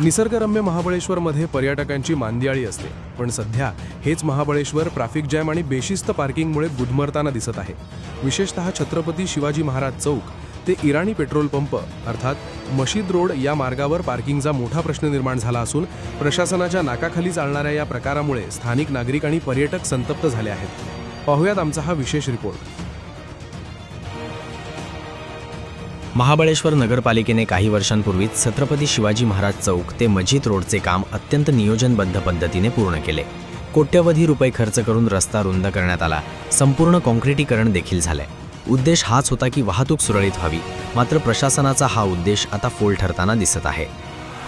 निसर्गरम्य महाबळेश्वरमध्ये पर्यटकांची मांदियाळी असते, पण सध्या हेच महाबळेश्वर ट्रॅफिक जॅम आणि बेशिस्त पार्किंगमुळे गुदमरताना दिसत आहे। विशेषतः छत्रपती शिवाजी महाराज चौक ते इराणी पेट्रोल पंप अर्थात मशीद रोड या मार्गावर पार्किंगचा मोठा प्रश्न निर्माण झाला असून प्रशासनाच्या नाकाखाली चालणाऱ्या या प्रकारामुळे स्थानिक नागरिक आणि पर्यटक संतप्त झाले आहेत। पाहूयात आमचा हा विशेष रिपोर्ट। महाबळेश्वर नगरपालिकेने काही वर्षांपूर्वीच छत्रपती शिवाजी महाराज चौक ते मजीद रोडचे काम अत्यंत नियोजनबद्ध पद्धतीने पूर्ण केले। कोट्यवधी रुपये खर्च करून रस्ता रुंद करण्यात आला, संपूर्ण काँक्रिटीकरण देखील झाले। उद्देश हाच होता की वाहतूक सुरळीत व्हावी, मात्र प्रशासनाचा हा उद्देश आता फोल ठरताना दिसत आहे।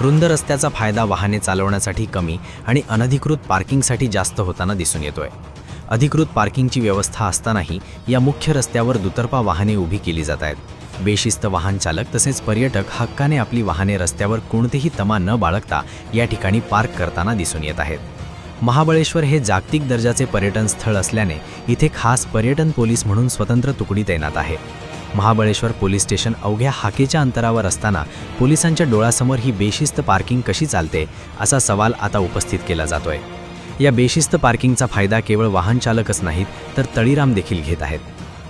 रुंद रस्त्याचा फायदा वाहने चालवण्यासाठी कमी आणि अनधिकृत पार्किंगसाठी जास्त होताना दिसून येतोय। अधिकृत पार्किंगची व्यवस्था असतानाही या मुख्य रस्त्यावर दुतर्फा वाहने उभी केली जात आहेत। बेशिस्त वाहन चालक तसेच पर्यटक हक्काने आपली वाहने रस्त्यावर कोणतेही तमा न बाळगता या ठिकाणी पार्क करताना दिसून येत आहेत। महाबळेश्वर हे जागतिक दर्जाचे पर्यटन स्थळ असल्याने इथे खास पर्यटन पोलीस म्हणून स्वतंत्र तुकडी तैनात आहे। महाबळेश्वर पोलीस स्टेशन अवघ्या हाकेच्या अंतरावर असताना पोलिसांच्या डोळ्यासमोर ही बेशिस्त पार्किंग कशी चालते असा सवाल आता उपस्थित केला जातोय। या बेशिस्त पार्किंगचा फायदा केवळ वाहन चालकच नाहीत तर तळीराम देखील घेत आहेत।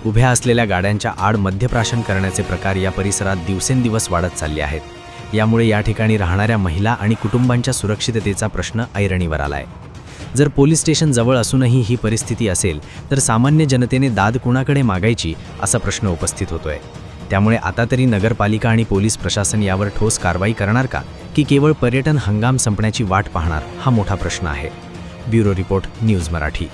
उभ्या असलेल्या गाड्यांच्या आड मध्यप्राशन करण्याचे प्रकार या परिसरात दिवसेंदिवस वाढत चालले आहेत। यामुळे या ठिकाणी राहणाऱ्या महिला आणि कुटुंबांच्या सुरक्षिततेचा प्रश्न ऐरणीवर आलाय। जर पोलीस स्टेशन जवळ असूनही ही परिस्थिती असेल तर सामान्य जनतेने दाद कुणाकडे मागायची असा प्रश्न उपस्थित होतोय। त्यामुळे आता तरी नगरपालिका आणि पोलीस प्रशासन यावर ठोस कारवाई करणार का, की केवळ पर्यटन हंगाम संपण्याची वाट पाहणार, हा मोठा प्रश्न आहे। Bureau report, news Marathi.